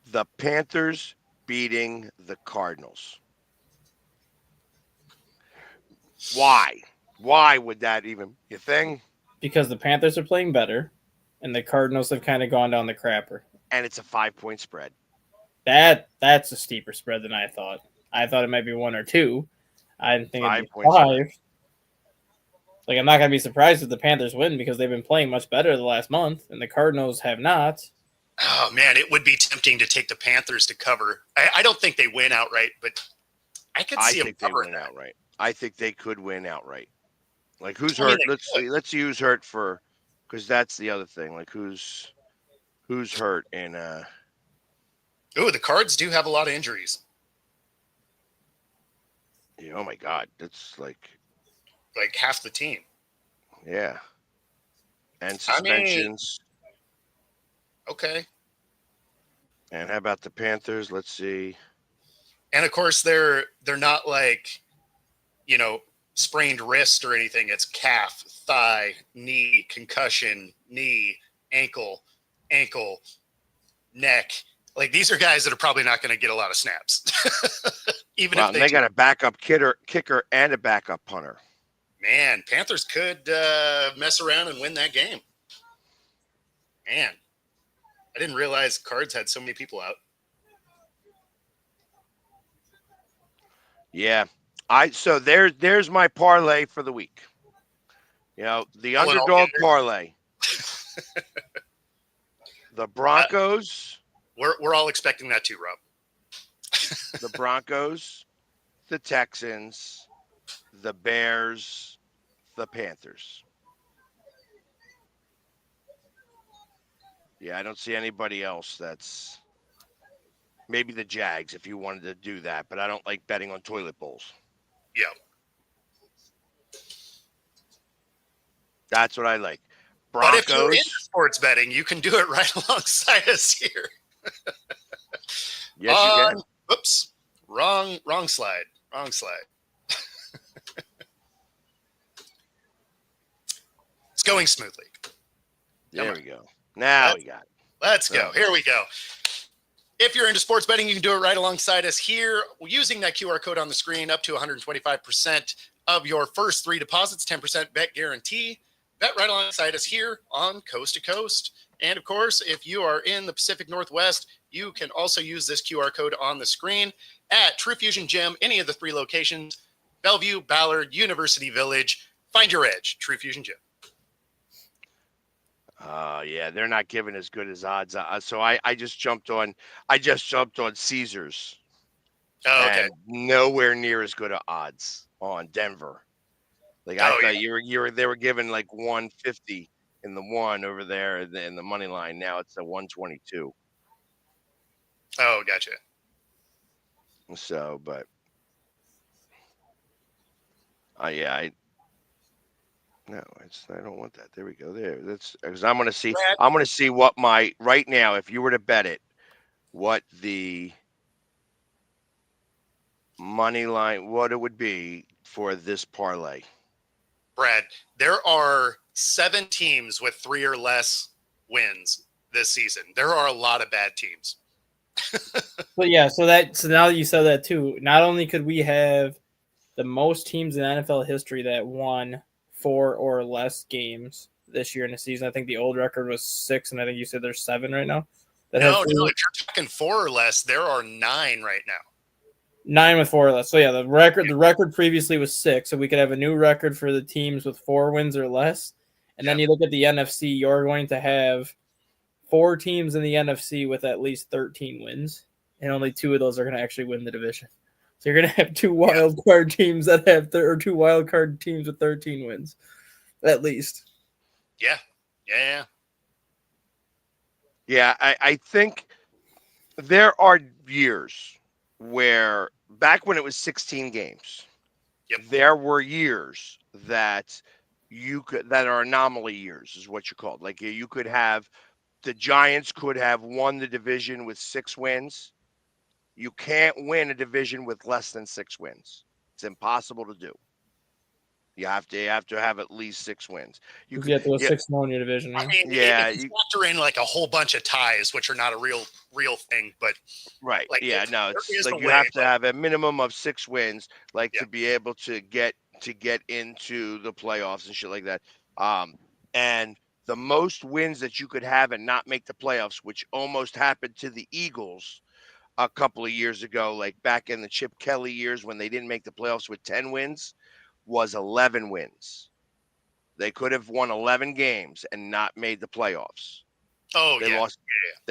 The Panthers beating the Cardinals. Why? Why would that even be a thing? Because the Panthers are playing better, and the Cardinals have kind of gone down the crapper. And it's a 5-point spread. That's a steeper spread than I thought. I thought it might be 1 or 2. I didn't think it'd be 5 points 5. Like, I'm not going to be surprised if the Panthers win because they've been playing much better the last month, and the Cardinals have not. Oh, man, it would be tempting to take the Panthers to cover. I don't think they win outright, but I could see them covering that. Outright. I think they could win outright. Like, who's I mean, hurt? Let's see who's hurt for, because that's the other thing. Like, who's hurt in Oh, the Cards do have a lot of injuries. Yeah, oh my God, that's like half the team. Yeah, and suspensions. Okay. And how about the Panthers? Let's see. And of course, they're not like, sprained wrist or anything. It's calf, thigh, knee, concussion, knee, ankle, neck. Like, these are guys that are probably not going to get a lot of snaps. Even if they got a backup kicker and a backup punter. Man, Panthers could mess around and win that game. Man, I didn't realize Cards had so many people out. Yeah. So there's my parlay for the week. The underdog parlay. The Broncos. We're all expecting that too, Rob. The Broncos, the Texans, the Bears, the Panthers. Yeah, I don't see anybody else that's maybe the Jags if you wanted to do that, but I don't like betting on toilet bowls. Yeah. That's what I like. Broncos. But if you're into sports betting, you can do it right alongside us here. Yes, you can. Oops. Wrong slide. It's going smoothly. There we go. Now we got it. Let's go. Here we go. If you're into sports betting, you can do it right alongside us here using that QR code on the screen, up to 125% of your first 3 deposits, 10% bet guarantee. Bet right alongside us here on Coast to Coast. And of course, if you are in the Pacific Northwest, you can also use this QR code on the screen at True Fusion Gym, any of the 3 locations, Bellevue, Ballard, University Village. Find your edge, True Fusion Gym. Yeah, they're not giving as good as odds. So I just jumped on Caesars. Oh, okay. And nowhere near as good of odds on Denver. Like I thought they were given like 150 in the one over there in the money line. Now it's a 122. Oh, gotcha. So, but yeah, no, I don't want that. There we go. There, that's because I'm gonna see. Brad, I'm gonna see what my right now. If you were to bet it, what the money line, what it would be for this parlay. Brad, there are 7 teams with 3 or less wins this season. There are a lot of bad teams. But yeah, so now that you said that too, not only could we have the most teams in NFL history that won 4 or less games this year in a season. I think the old record was 6, and I think you said there's 7 right now. No, if you're talking 4 or less, there are 9 right now. 9 with 4 or less. So yeah, the record previously was 6, so we could have a new record for the teams with 4 wins or less. And then you look at the NFC, you're going to have 4 teams in the NFC with at least 13 wins, and only 2 of those are going to actually win the division. So you're going to have 2 wild card teams that have 2 wild card teams with 13 wins, at least. Yeah. I think there are years where back when it was 16 games, there were years that that are anomaly years is what you called. Like you could have the Giants could have won the division with 6 wins. You can't win a division with less than 6 wins. It's impossible to do. You have to have at least 6 wins. You have to go 6-0 in your division. I mean, if you factor in like a whole bunch of ties, which are not a real thing, but right, like, it's like you way, have to have a minimum of 6 wins, like to be able to get into the playoffs and shit like that. And the most wins that you could have and not make the playoffs, which almost happened to the Eagles a couple of years ago, like back in the Chip Kelly years when they didn't make the playoffs with 10 wins, was 11 wins. They could have won 11 games and not made the playoffs. They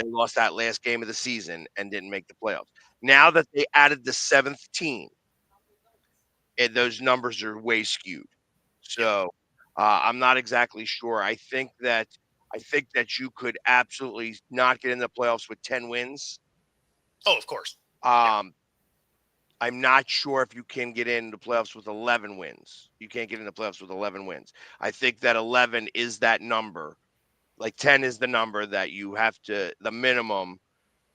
lost that last game of the season and didn't make the playoffs. Now that they added the 7th team, those numbers are way skewed. So I'm not exactly sure. I think that you could absolutely not get in the playoffs with 10 wins. Oh, of course. I'm not sure if you can get into the playoffs with 11 wins. You can't get in the playoffs with 11 wins. I think that 11 is that number. Like 10 is the number that you have to, the minimum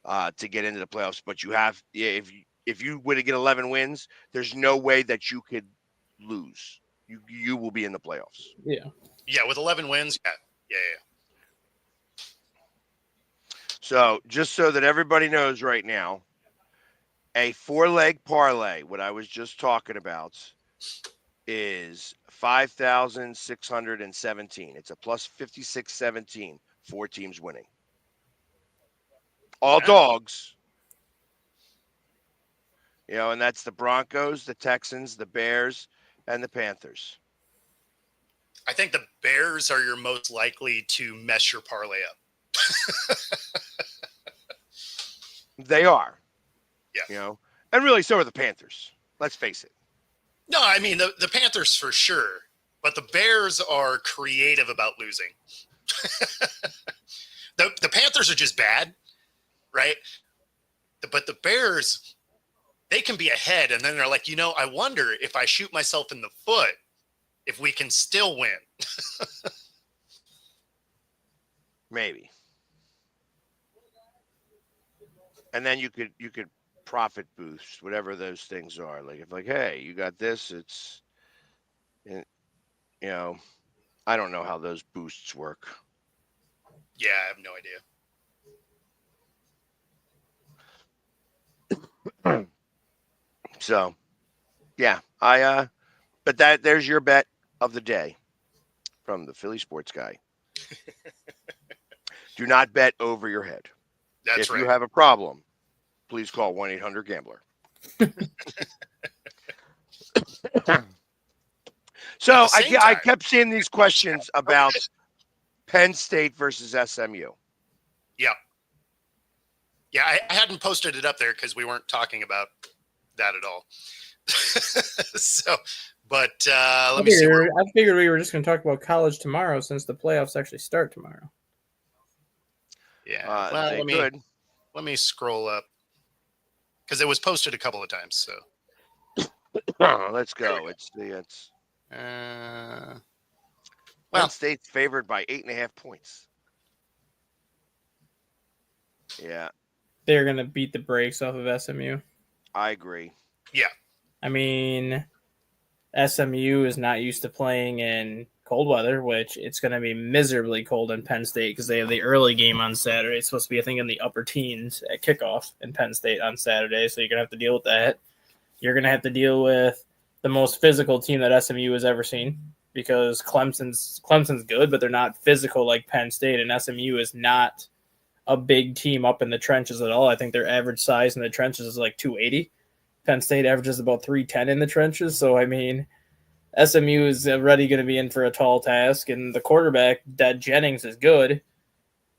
to get into the playoffs. But you have, if you were to get 11 wins, there's no way that you could lose. You will be in the playoffs. Yeah, with 11 wins, yeah. So just so that everybody knows right now, a 4-leg parlay, what I was just talking about, is 5,617. It's a plus 5617. 4 teams winning. All dogs. And that's the Broncos, the Texans, the Bears, and the Panthers. I think the Bears are your most likely to mess your parlay up. They are. Yeah. And really so are the Panthers. Let's face it. No, I mean the Panthers for sure, but the Bears are creative about losing. The Panthers are just bad, right? But the Bears, they can be ahead, and then they're like, I wonder if I shoot myself in the foot, if we can still win. Maybe. And then you could profit boost, whatever those things are. Like if hey, you got this, it's I don't know how those boosts work. Yeah, I have no idea. So yeah, but there's your bet of the day from the Philly Sports Guy. Do not bet over your head. That's if right. you have a problem, please call 1-800-GAMBLER. So I kept seeing these questions about Penn State versus SMU. Yeah. Yeah, I hadn't posted it up there because we weren't talking about that at all. So, But let me see. I figured we were just going to talk about college tomorrow since the playoffs actually start tomorrow. Yeah. Well, They could. let me scroll up because it was posted a couple of times. So Let's go. It's well, Penn State's favored by 8.5 points. Yeah, They're going to beat the brakes off of SMU. I agree. I mean, SMU is not used to playing in cold weather, which it's going to be miserably cold in Penn State because they have the early game on Saturday. It's supposed to be, I think, in the upper teens at kickoff in Penn State on Saturday. So you're going to have to deal with that. You're going to have to deal with the most physical team that SMU has ever seen because Clemson's good, but they're not physical like Penn State, and SMU is not a big team up in the trenches at all. I think their average size in the trenches is like 280. Penn State averages about 310 in the trenches. So, I mean, SMU is already going to be in for a tall task, and the quarterback, Dad Jennings, is good,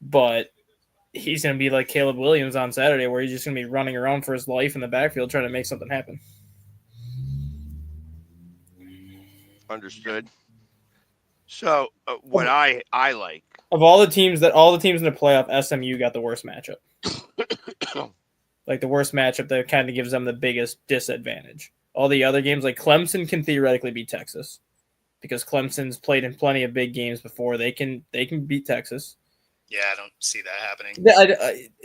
but he's going to be like Caleb Williams on Saturday where he's just going to be running around for his life in the backfield trying to make something happen. Understood. So what I like Of all the teams in the playoff, SMU got the worst matchup. Like the worst matchup that kind of gives them the biggest disadvantage. All the other games, like Clemson can theoretically beat Texas because Clemson's played in plenty of big games before. They can beat Texas. yeah, I don't see that happening.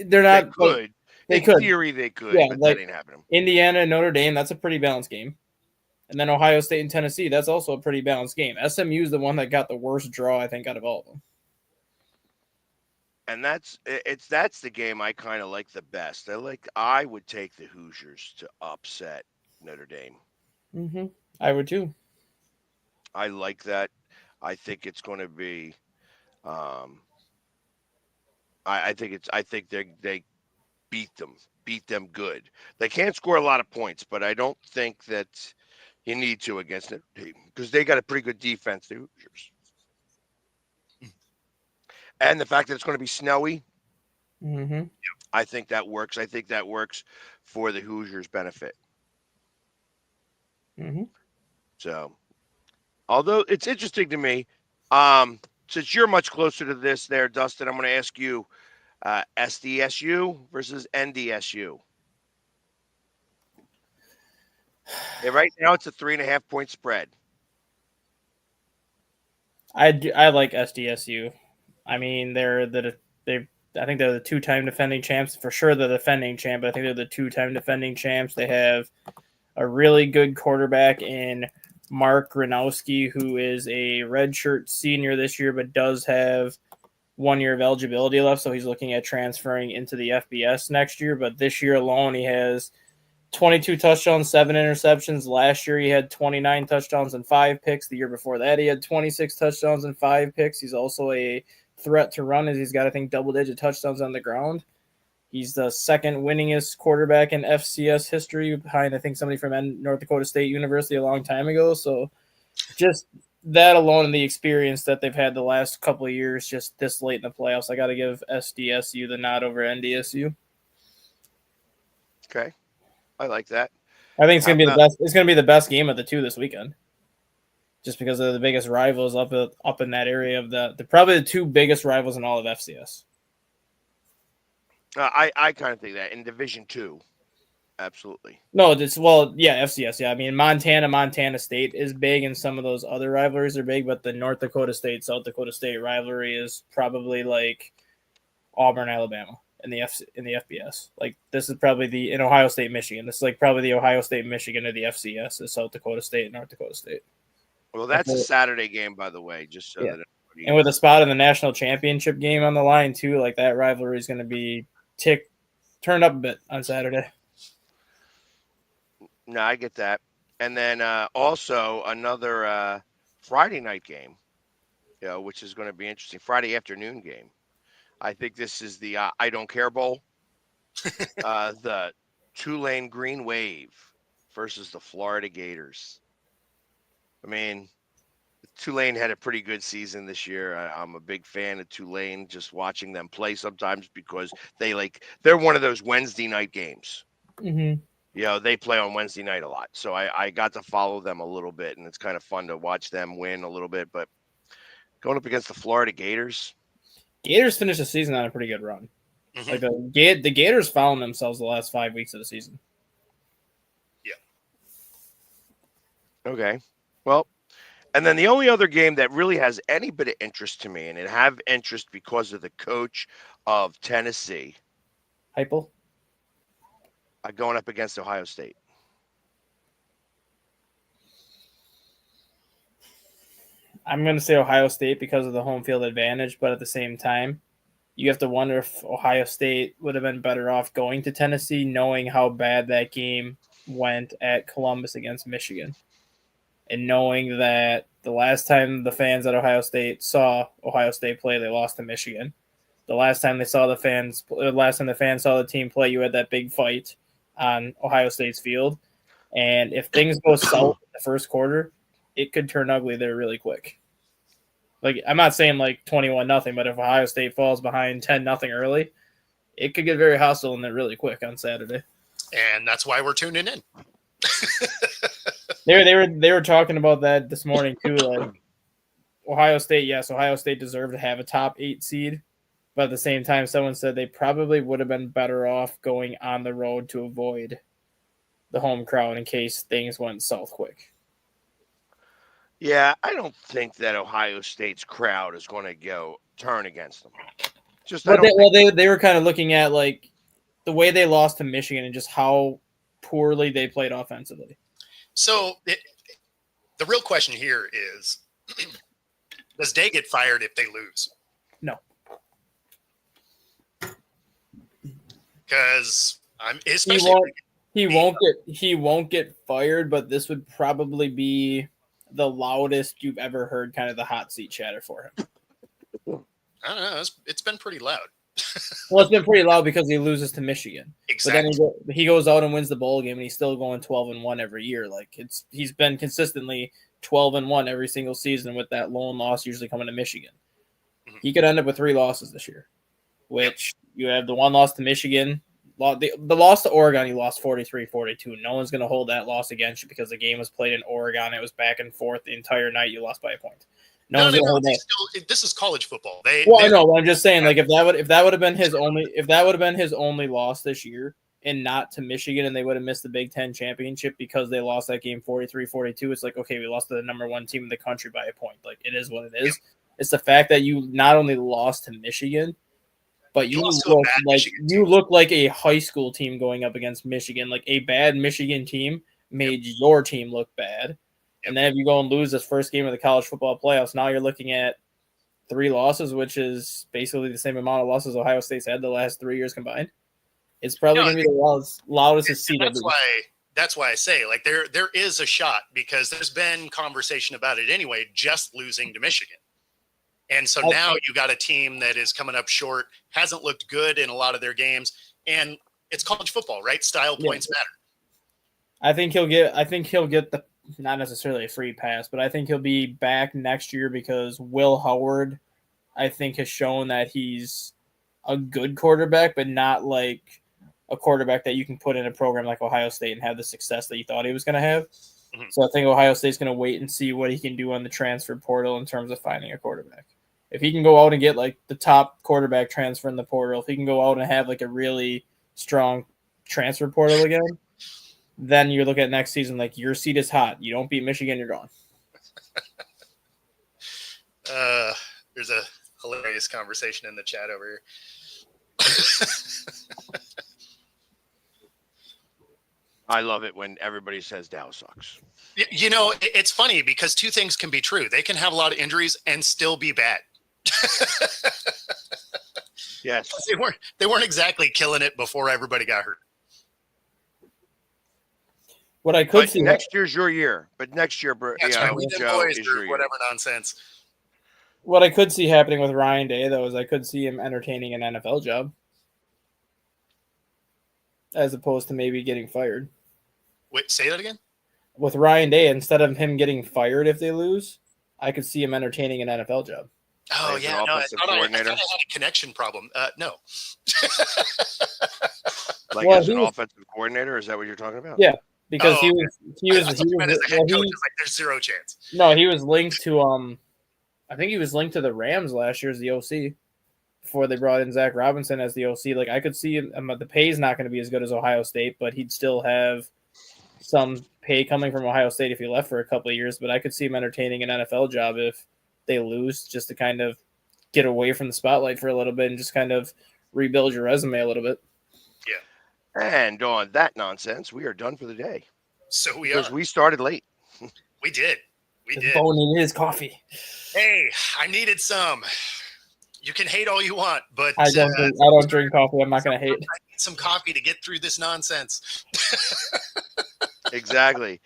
They're not. they could. They In could. theory, they could, Yeah, but like- that ain't happening. Indiana and Notre Dame, that's a pretty balanced game. And then Ohio State and Tennessee, that's also a pretty balanced game. SMU is the one that got the worst draw, I think, out of all of them. And that's the game I kind of like the best. I would take the Hoosiers to upset Notre Dame. Mm-hmm. I would too. I like that. I think it's going to be. I think they beat them good. They can't score a lot of points, but I don't think that you need to against Notre Dame because they got a pretty good defense, the Hoosiers. And the fact that it's going to be snowy, Mm-hmm. I think that works. I think that works for the Hoosiers' benefit. Mm-hmm. So, although it's interesting to me, since you're much closer to this there, Dustin, I'm going to ask you SDSU versus NDSU. Yeah, right now it's a 3.5 point spread. I like SDSU. I mean, I think they're the two-time defending champs. For sure, the defending champ, but I think they're the two-time defending champs. They have a really good quarterback in Mark Gronowski, who is a redshirt senior this year, but does have 1 year of eligibility left. So he's looking at transferring into the FBS next year. But this year alone, he has 22 touchdowns, 7 interceptions. Last year, he had 29 touchdowns and 5 picks. The year before that, he had 26 touchdowns and 5 picks. He's also a threat to run as he's got, I think, double-digit touchdowns on the ground. He's the second winningest quarterback in FCS history behind, I think, somebody from North Dakota State University a long time ago. So just that alone and the experience that they've had the last couple of years just this late in the playoffs, I got to give SDSU the nod over NDSU. Okay. I like that. I think it's going to be the best. It's going to be the best game of the two this weekend. Just because they're the biggest rivals up in that area of they're probably the two biggest rivals in all of FCS. I kind of think that in Division II, absolutely. No, FCS. Yeah, I mean Montana State is big, and some of those other rivalries are big, but the North Dakota State South Dakota State rivalry is probably like Auburn Alabama in the FBS. Like this is probably in Ohio State Michigan. This is like probably the Ohio State Michigan of the FCS is South Dakota State and North Dakota State. Well, that's a Saturday game, by the way, just so that everybody and with a spot in the national championship game on the line too, like that rivalry is going to be turned up a bit on Saturday. No, I get that. And then also another Friday night game, which is going to be interesting. Friday afternoon game. I think this is the I Don't Care Bowl. The Tulane Green Wave versus the Florida Gators. I mean, Tulane had a pretty good season this year. I'm a big fan of Tulane, just watching them play sometimes because they're one of those Wednesday night games. Mm-hmm. they play on Wednesday night a lot. So I got to follow them a little bit, and it's kind of fun to watch them win a little bit. But going up against the Florida Gators. Gators finished the season on a pretty good run. Mhm. Like the Gators found themselves the last 5 weeks of the season. Okay. Well, and then the only other game that really has any bit of interest to me, and it have interest because of the coach of Tennessee, Heupel? going up against Ohio State. I'm going to say Ohio State because of the home field advantage, but at the same time, you have to wonder if Ohio State would have been better off going to Tennessee, knowing how bad that game went at Columbus against Michigan, and knowing that the last time the fans at Ohio State saw Ohio State play, they lost to Michigan. The last time the fans saw the team play, you had that big fight on Ohio State's field, and if things go south in the first quarter, it could turn ugly there really quick. Like, I'm not saying like 21-0, but if Ohio State falls behind 10-0 early, it could get very hostile in there really quick on Saturday. And that's why we're tuning in. They were talking about that this morning too. Like, Ohio State deserved to have a top 8 seed, but at the same time, someone said they probably would have been better off going on the road to avoid the home crowd in case things went south quick. Yeah, I don't think that Ohio State's crowd is going to turn against them. They were kind of looking at like the way they lost to Michigan and just how poorly they played offensively. So the real question here is, does Day get fired if they lose? No. Because he won't get fired, but this would probably be the loudest you've ever heard kind of the hot seat chatter for him. I don't know. It's been pretty loud. Well, it's been pretty loud because he loses to Michigan. Exactly. But then he goes out and wins the bowl game, and he's still going 12-1 every year. Like, he's been consistently 12-1 every single season with that lone loss usually coming to Michigan. Mhm. He could end up with 3 losses this year, which you have the one loss to Michigan. The loss to Oregon, you lost 43-42. No one's going to hold that loss against you because the game was played in Oregon. It was back and forth the entire night. You lost by a point. No one's going to hold that. This is college football. I know. I'm just saying, like, if that would have been his only loss this year, and not to Michigan, and they would have missed the Big Ten championship because they lost that game 43-42. It's like, okay, we lost to the number 1 team in the country by a point. Like, it is what it is. Yep. It's the fact that you not only lost to Michigan, but you look like a high school team going up against Michigan. Like, a bad Michigan team made your team look bad. And then if you go and lose this first game of the college football playoffs, now you're looking at 3 losses, which is basically the same amount of losses Ohio State's had the last 3 years combined. It's probably going to be the loudest seed. That's why I say, like, there is a shot, because there's been conversation about it anyway, just losing to Michigan. And so now you got a team that is coming up short, hasn't looked good in a lot of their games, and it's college football, right? Style points matter. I think he'll get the, not necessarily a free pass, but I think he'll be back next year because Will Howard, I think, has shown that he's a good quarterback, but not like a quarterback that you can put in a program like Ohio State and have the success that you thought he was going to have. Mm-hmm. So I think Ohio State's going to wait and see what he can do on the transfer portal in terms of finding a quarterback. If he can go out and get like the top quarterback transfer in the portal, if he can go out and have like a really strong transfer portal again, then you look at next season, like, your seat is hot. You don't beat Michigan, you're gone. There's a hilarious conversation in the chat over here. I love it when everybody says Dow sucks. You know, it's funny because 2 things can be true. They can have a lot of injuries and still be bad. Yes. They weren't exactly killing it before everybody got hurt. What I could see next year's your year, but next year, Joe, boys is or your whatever year. Nonsense. What I could see happening with Ryan Day, though, is I could see him entertaining an NFL job as opposed to maybe getting fired. Wait, say that again? With Ryan Day, instead of him getting fired if they lose, I could see him entertaining an NFL job. Oh, yeah. No, I thought I had a connection problem. No. Like Well, as an he was- offensive coordinator? Is that what you're talking about? Yeah. Because Oh, he okay. was I thought you meant as a head coach. It's like there's zero chance. no, he was linked to I think he was linked to the Rams last year as the OC before they brought in Zach Robinson as the OC. Like I could see the pay's not going to be as good as Ohio State, but he'd still have some pay coming from Ohio State if he left for a couple of years. But I could see him entertaining an NFL job if they lose, just to kind of get away from the spotlight for a little bit and just kind of rebuild your resume a little bit. And on that nonsense, we are done for the day So we because are. we started late. We did. We Just did. boning his coffee. Hey, I needed some. You can hate all you want, but I don't drink coffee. I'm not going to hate. I need some coffee to get through this nonsense. Exactly.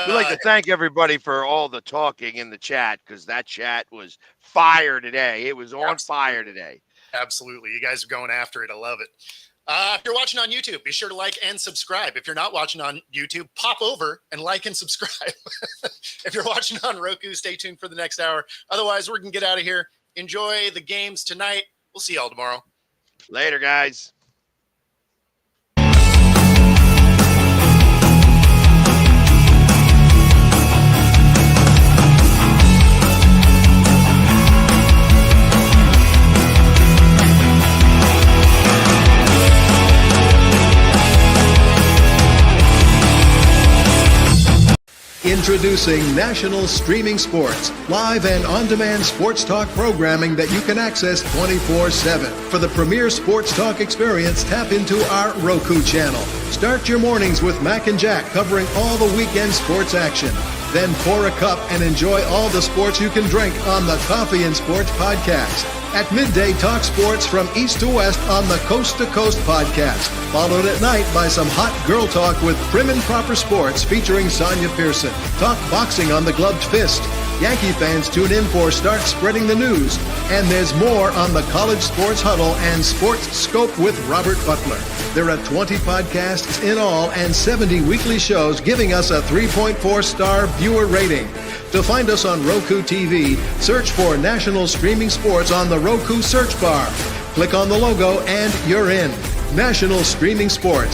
We'd like to thank everybody for all the talking in the chat because that chat was fire today. It was on fire today. Absolutely. You guys are going after it. I love it. If you're watching on YouTube, be sure to like and subscribe. If you're not watching on YouTube, pop over and like and subscribe. If you're watching on Roku, stay tuned for the next hour. Otherwise, we're going to get out of here. Enjoy the games tonight. We'll see y'all tomorrow. Later, guys. Introducing National Streaming Sports, live and on-demand sports talk programming that you can access 24/7. For the premier sports talk experience, tap into our Roku channel. Start your mornings with Mac and Jack covering all the weekend sports action. Then pour a cup and enjoy all the sports you can drink on the Coffee and Sports podcast. At midday, talk sports from east to west on the Coast to Coast podcast. Followed at night by some hot girl talk with Prim and Proper Sports featuring Sonia Pearson. Talk boxing on the Gloved Fist. Yankee fans tune in for Start Spreading the News. And there's more on the College Sports Huddle and Sports Scope with Robert Butler. There are 20 podcasts in all and 70 weekly shows giving us a 3.4-star viewer rating. To find us on Roku TV, search for National Streaming Sports on the Roku search bar. Click on the logo and you're in. National Streaming Sports.